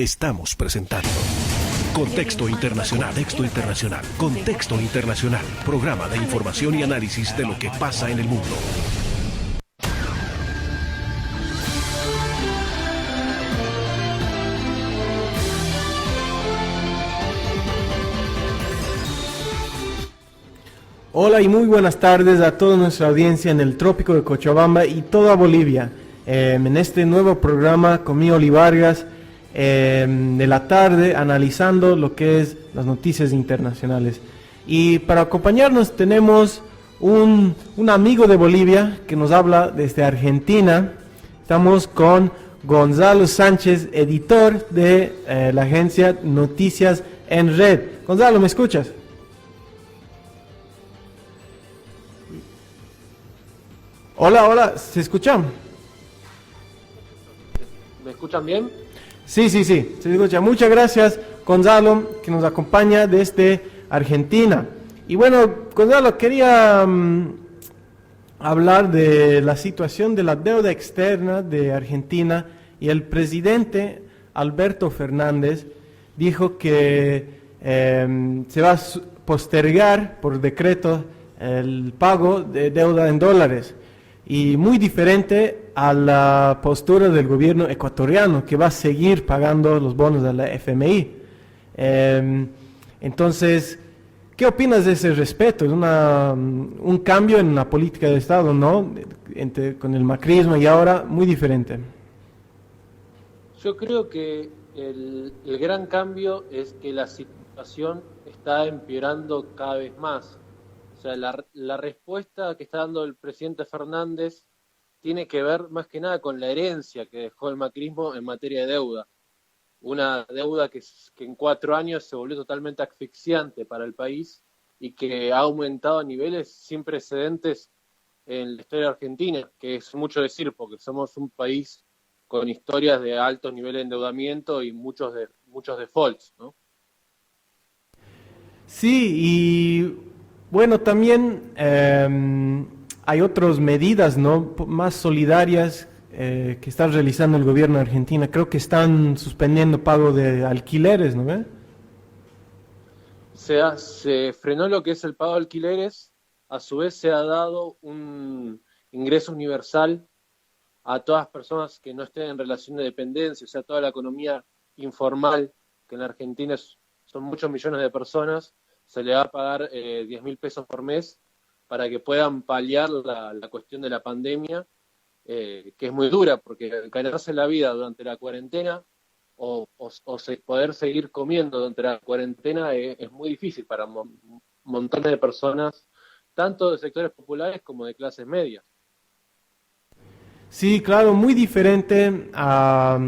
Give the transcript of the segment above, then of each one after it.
Estamos presentando Contexto Internacional, Contexto Internacional, programa de información y análisis de lo que pasa en el mundo. Hola y muy buenas tardes a toda nuestra audiencia en el trópico de Cochabamba y toda Bolivia. En este nuevo programa con mi Oli Vargas, de la tarde, analizando lo que es las noticias internacionales. Y para acompañarnos tenemos un amigo de Bolivia que nos habla desde Argentina. Estamos con Gonzalo Sánchez, editor de la agencia Noticias en Red. Gonzalo, ¿me escuchas? Hola, ¿se escuchan? ¿Me escuchan bien? Sí, se escucha. Muchas gracias, Gonzalo, que nos acompaña desde Argentina. Y bueno, Gonzalo, quería hablar de la situación de la deuda externa de Argentina, y el presidente Alberto Fernández dijo que se va a postergar por decreto el pago de deuda en dólares. Y muy diferente a la postura del gobierno ecuatoriano, que va a seguir pagando los bonos de la FMI. Entonces, ¿qué opinas de ese respecto? Es un cambio en la política de Estado, ¿no? Con el macrismo y ahora muy diferente. Yo creo que el gran cambio es que la situación está empeorando cada vez más. O sea, la respuesta que está dando el presidente Fernández tiene que ver más que nada con la herencia que dejó el macrismo en materia de deuda. Una deuda que en 4 años se volvió totalmente asfixiante para el país y que ha aumentado a niveles sin precedentes en la historia argentina, que es mucho decir porque somos un país con historias de altos niveles de endeudamiento y muchos defaults, ¿no? Sí, y bueno, también hay otras medidas, ¿no?, más solidarias que está realizando el gobierno de Argentina. Creo que están suspendiendo pago de alquileres, ¿no ve? Se frenó lo que es el pago de alquileres, a su vez se ha dado un ingreso universal a todas las personas que no estén en relación de dependencia, o sea, toda la economía informal, que en la Argentina son muchos millones de personas, se le va a pagar 10.000 pesos por mes para que puedan paliar la cuestión de la pandemia, que es muy dura, porque ganarse la vida durante la cuarentena poder seguir comiendo durante la cuarentena es muy difícil para montones de personas, tanto de sectores populares como de clases medias. Sí, claro, muy diferente a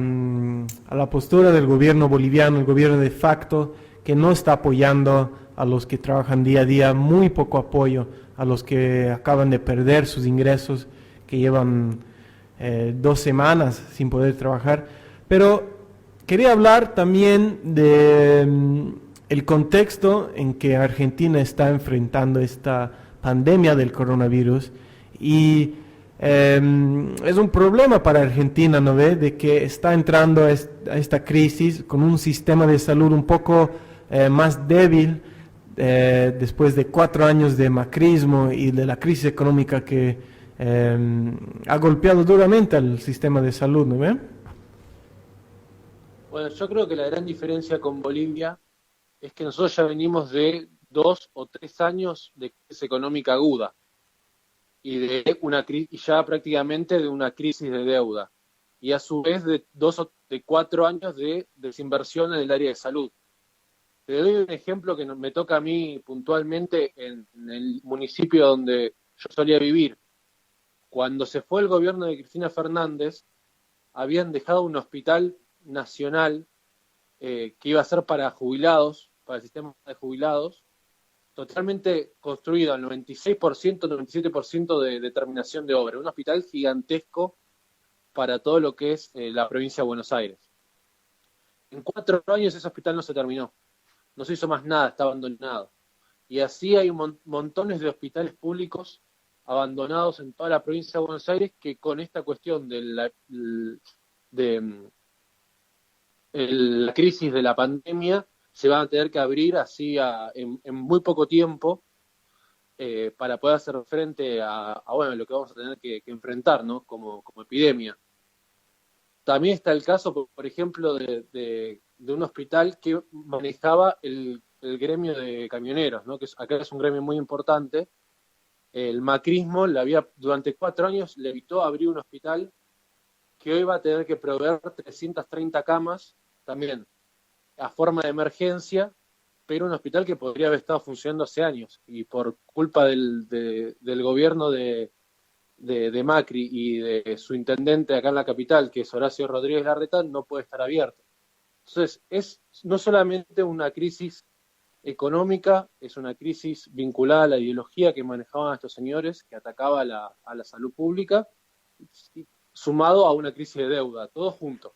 la postura del gobierno boliviano, el gobierno de facto, que no está apoyando a los que trabajan día a día, muy poco apoyo a los que acaban de perder sus ingresos, que llevan 2 semanas sin poder trabajar. Pero quería hablar también de el contexto en que Argentina está enfrentando esta pandemia del coronavirus, y es un problema para Argentina, ¿no ve?, de que está entrando a esta crisis con un sistema de salud un poco más débil, después de 4 años de macrismo y de la crisis económica que ha golpeado duramente al sistema de salud, ¿no ve? Bueno, yo creo que la gran diferencia con Bolivia es que nosotros ya venimos de 2 o 3 años de crisis económica aguda y y ya prácticamente de una crisis de deuda, y a su vez de 4 años de desinversión en el área de salud. Te doy un ejemplo que me toca a mí puntualmente en el municipio donde yo solía vivir. Cuando se fue el gobierno de Cristina Fernández, habían dejado un hospital nacional que iba a ser para jubilados, para el sistema de jubilados, totalmente construido al 96%, 97% de terminación de obra. Un hospital gigantesco para todo lo que es la provincia de Buenos Aires. En 4 años ese hospital no se terminó. No se hizo más nada, está abandonado. Y así hay montones de hospitales públicos abandonados en toda la provincia de Buenos Aires, que con esta cuestión de la crisis de la pandemia se van a tener que abrir así en muy poco tiempo para poder hacer frente bueno, lo que vamos a tener que enfrentar, ¿no? Como epidemia. También está el caso, por ejemplo, de un hospital que manejaba el gremio de camioneros, ¿no? Acá es un gremio muy importante. El macrismo durante 4 años le evitó abrir un hospital que hoy va a tener que proveer 330 camas, también a forma de emergencia, pero un hospital que podría haber estado funcionando hace años, y por culpa del gobierno de Macri y de su intendente acá en la capital, que es Horacio Rodríguez Larreta, no puede estar abierto. Entonces, es no solamente una crisis económica, es una crisis vinculada a la ideología que manejaban estos señores, que atacaba a la salud pública, sumado a una crisis de deuda, todo junto.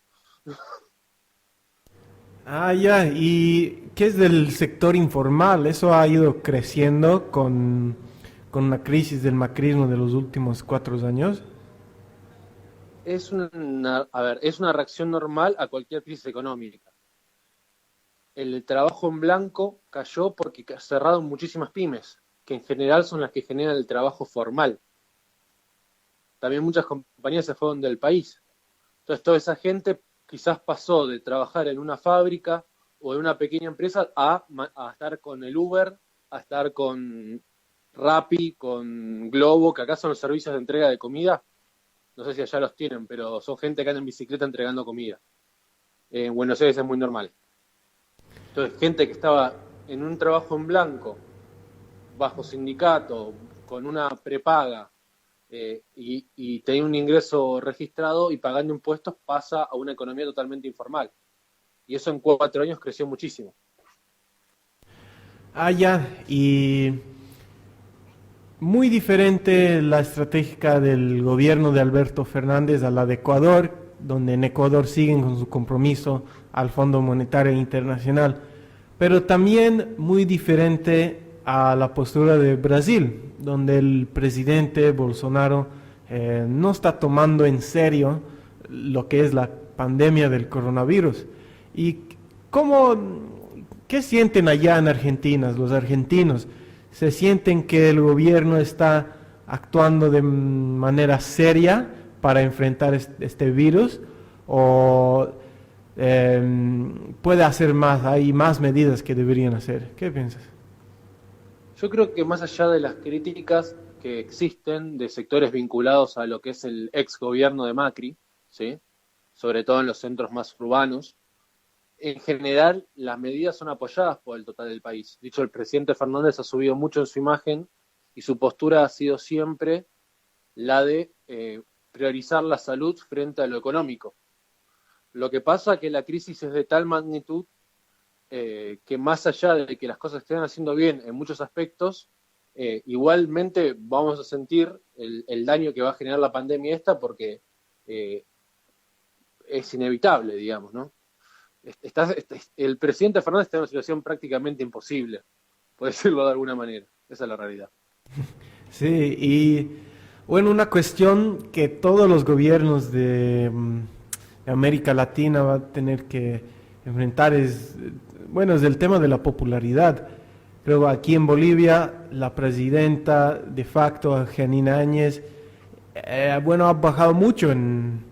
Ah, ya, ¿y qué es del sector informal? Eso ha ido creciendo con la crisis del macrismo de los últimos 4 años. Es una reacción normal a cualquier crisis económica. El trabajo en blanco cayó porque cerraron muchísimas pymes, que en general son las que generan el trabajo formal. También muchas compañías se fueron del país. Entonces toda esa gente quizás pasó de trabajar en una fábrica o en una pequeña empresa a estar con el Uber, a estar con Rappi, con Globo, que acá son los servicios de entrega de comida. No sé si allá los tienen, pero son gente que anda en bicicleta entregando comida. En Buenos Aires es muy normal. Entonces, gente que estaba en un trabajo en blanco, bajo sindicato, con una prepaga, y tenía un ingreso registrado y pagando impuestos, pasa a una economía totalmente informal. Y eso en 4 años creció muchísimo. Ah, ya, y muy diferente la estrategia del gobierno de Alberto Fernández a la de Ecuador, donde en Ecuador siguen con su compromiso al Fondo Monetario Internacional, pero también muy diferente a la postura de Brasil, donde el presidente Bolsonaro no está tomando en serio lo que es la pandemia del coronavirus. ¿Y qué sienten allá en Argentina, los argentinos? ¿Se sienten que el gobierno está actuando de manera seria para enfrentar este virus? ¿O puede hacer más? Hay más medidas que deberían hacer. ¿Qué piensas? Yo creo que más allá de las críticas que existen de sectores vinculados a lo que es el ex gobierno de Macri, ¿sí? Sobre todo en los centros más urbanos, en general las medidas son apoyadas por el total del país. Dicho, el presidente Fernández ha subido mucho en su imagen y su postura ha sido siempre la de priorizar la salud frente a lo económico. Lo que pasa es que la crisis es de tal magnitud que más allá de que las cosas estén haciendo bien en muchos aspectos, igualmente vamos a sentir el daño que va a generar la pandemia esta, porque es inevitable, digamos, ¿no? El presidente Fernández está en una situación prácticamente imposible, por decirlo de alguna manera. Esa es la realidad. Sí, y bueno, una cuestión que todos los gobiernos de América Latina va a tener que enfrentar es el tema de la popularidad. Creo aquí en Bolivia la presidenta de facto, Janine Áñez, ha bajado mucho en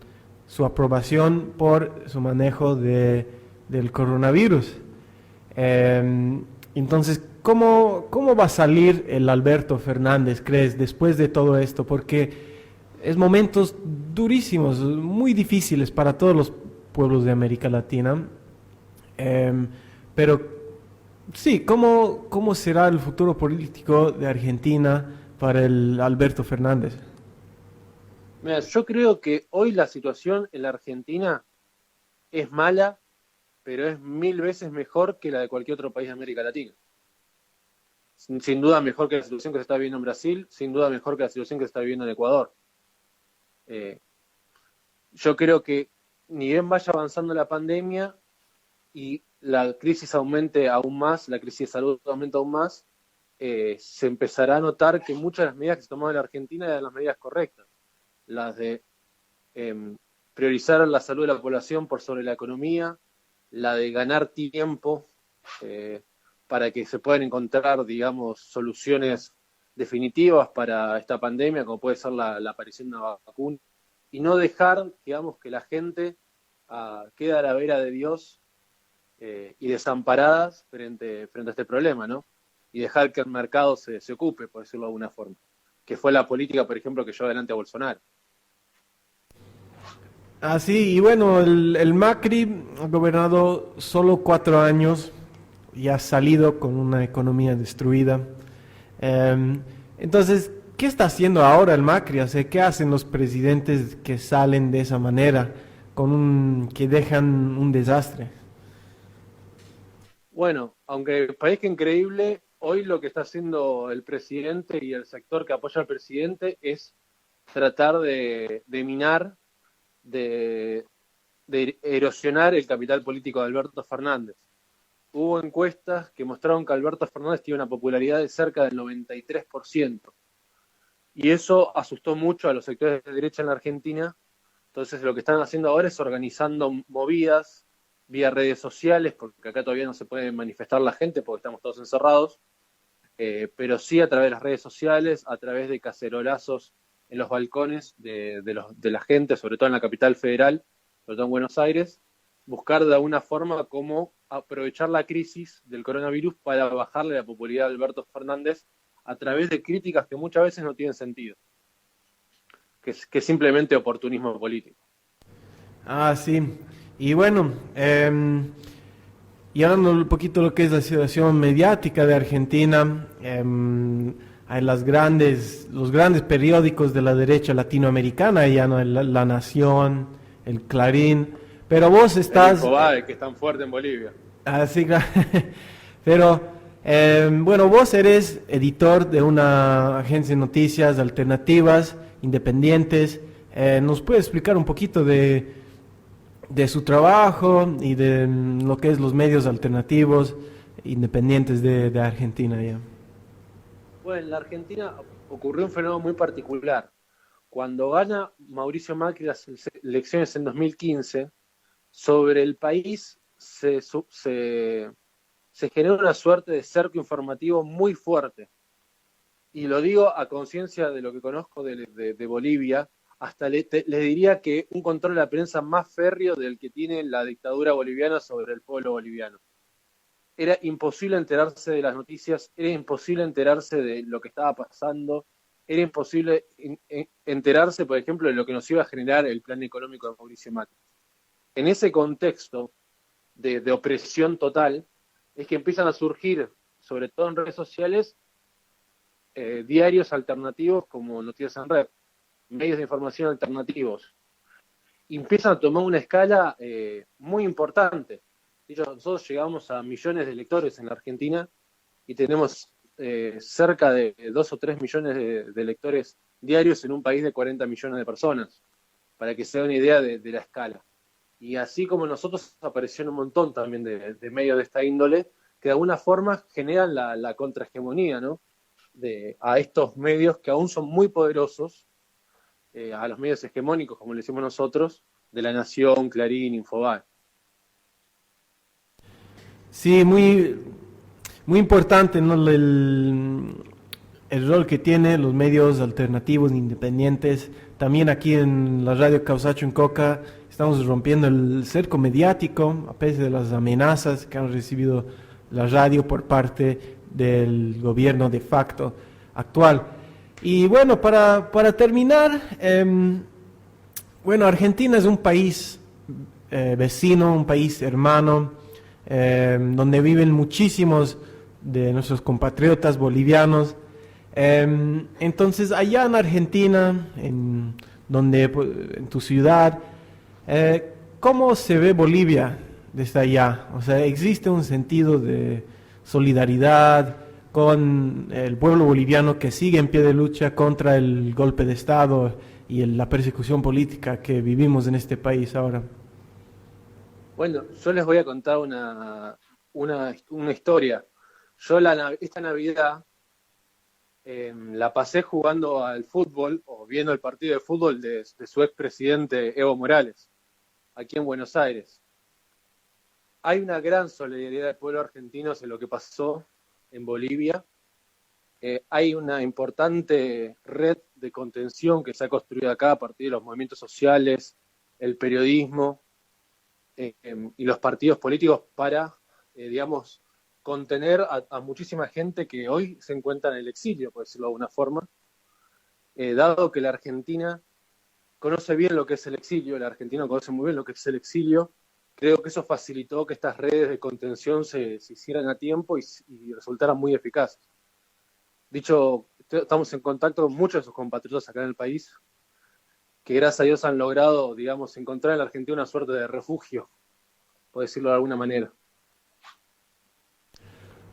su aprobación por su manejo del coronavirus. Entonces, ¿cómo va a salir el Alberto Fernández, crees, después de todo esto? Porque es momentos durísimos, muy difíciles para todos los pueblos de América Latina. Pero sí, ¿cómo será el futuro político de Argentina para el Alberto Fernández? Mira, yo creo que hoy la situación en la Argentina es mala, pero es 1000 veces mejor que la de cualquier otro país de América Latina. Sin duda mejor que la situación que se está viviendo en Brasil, sin duda mejor que la situación que se está viviendo en Ecuador. Yo creo que ni bien vaya avanzando la pandemia y la crisis aumente aún más, la crisis de salud aumente aún más, se empezará a notar que muchas de las medidas que se tomaron en la Argentina eran las medidas correctas. Las de priorizar la salud de la población por sobre la economía, la de ganar tiempo para que se puedan encontrar, digamos, soluciones definitivas para esta pandemia, como puede ser la aparición de una vacuna, y no dejar, digamos, que la gente quede a la vera de Dios y desamparadas frente a este problema, ¿no? Y dejar que el mercado se ocupe, por decirlo de alguna forma, que fue la política, por ejemplo, que llevó adelante a Bolsonaro. Así, y bueno, el Macri ha gobernado solo 4 años y ha salido con una economía destruida. Entonces, ¿qué está haciendo ahora el Macri? O sea, ¿qué hacen los presidentes que salen de esa manera, que dejan un desastre? Bueno, aunque parezca increíble, hoy lo que está haciendo el presidente y el sector que apoya al presidente es tratar de minar, de erosionar el capital político de Alberto Fernández. Hubo encuestas que mostraron que Alberto Fernández tiene una popularidad de cerca del 93%. Y eso asustó mucho a los sectores de derecha en la Argentina. Entonces lo que están haciendo ahora es organizando movidas vía redes sociales, porque acá todavía no se puede manifestar la gente porque estamos todos encerrados, pero sí a través de las redes sociales, a través de cacerolazos en los balcones de la gente, sobre todo en la capital federal, sobre todo en Buenos Aires, buscar de alguna forma cómo aprovechar la crisis del coronavirus para bajarle la popularidad de Alberto Fernández a través de críticas que muchas veces no tienen sentido, que es simplemente oportunismo político. Ah, sí. Y bueno, y hablando un poquito de lo que es la situación mediática de Argentina, hay los grandes periódicos de la derecha latinoamericana, ya no La Nación, el Clarín, pero vos estás... El Infobae, que es tan fuerte en Bolivia. Ah, sí, claro. Pero, bueno, vos eres editor de una agencia de noticias alternativas, independientes. ¿Nos puedes explicar un poquito de su trabajo y de lo que es los medios alternativos independientes de Argentina ya? Bueno, en la Argentina ocurrió un fenómeno muy particular. Cuando gana Mauricio Macri las elecciones en 2015, sobre el país se genera una suerte de cerco informativo muy fuerte. Y lo digo a conciencia de lo que conozco de Bolivia, hasta le diría que un control de la prensa más férreo del que tiene la dictadura boliviana sobre el pueblo boliviano. Era imposible enterarse de las noticias, era imposible enterarse de lo que estaba pasando, era imposible enterarse, por ejemplo, de lo que nos iba a generar el plan económico de Mauricio Macri. En ese contexto de opresión total, es que empiezan a surgir, sobre todo en redes sociales, diarios alternativos como Noticias en Red, medios de información alternativos. Y empiezan a tomar una escala muy importante. Nosotros llegamos a millones de lectores en la Argentina y tenemos cerca de 2 o 3 millones de lectores diarios en un país de 40 millones de personas, para que se den una idea de la escala. Y así como nosotros, aparecieron un montón también de medios de esta índole que de alguna forma generan la contrahegemonía, ¿no? A estos medios que aún son muy poderosos, a los medios hegemónicos, como le decimos nosotros, de La Nación, Clarín, Infobae. Sí, muy, muy importante, ¿no? El rol que tienen los medios alternativos, independientes. También aquí en la radio Causacho en Coca estamos rompiendo el cerco mediático, a pesar de las amenazas que han recibido la radio por parte del gobierno de facto actual. Y bueno, para terminar, bueno, Argentina es un país vecino, un país hermano, donde viven muchísimos de nuestros compatriotas bolivianos. Entonces, allá en Argentina, en tu ciudad, ¿cómo se ve Bolivia desde allá? O sea, ¿existe un sentido de solidaridad con el pueblo boliviano que sigue en pie de lucha contra el golpe de Estado y la persecución política que vivimos en este país ahora? Bueno, yo les voy a contar una historia. Yo esta Navidad la pasé jugando al fútbol o viendo el partido de fútbol de su expresidente Evo Morales, aquí en Buenos Aires. hay una gran solidaridad del pueblo argentino en lo que pasó en Bolivia. Hay una importante red de contención que se ha construido acá a partir de los movimientos sociales, el periodismo y los partidos políticos para, digamos, contener a muchísima gente que hoy se encuentra en el exilio, por decirlo de alguna forma, dado que la Argentina conoce bien lo que es el exilio, el argentino conoce muy bien lo que es el exilio. Creo que eso facilitó que estas redes de contención se hicieran a tiempo y resultaran muy eficaces. Dicho, estamos en contacto con muchos de sus compatriotas acá en el país, que gracias a Dios han logrado, digamos, encontrar en la Argentina una suerte de refugio, por decirlo de alguna manera.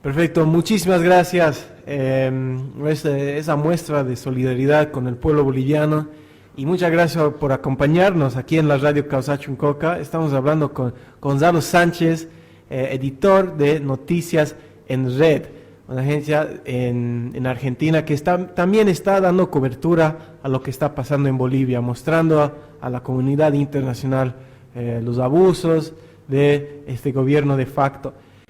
Perfecto, muchísimas gracias. Esa muestra de solidaridad con el pueblo boliviano. Y muchas gracias por acompañarnos aquí en la radio Causachuncoca. Estamos hablando con Gonzalo Sánchez, editor de Noticias en Red, una agencia en Argentina que también está dando cobertura a lo que está pasando en Bolivia, mostrando a la comunidad internacional los abusos de este gobierno de facto.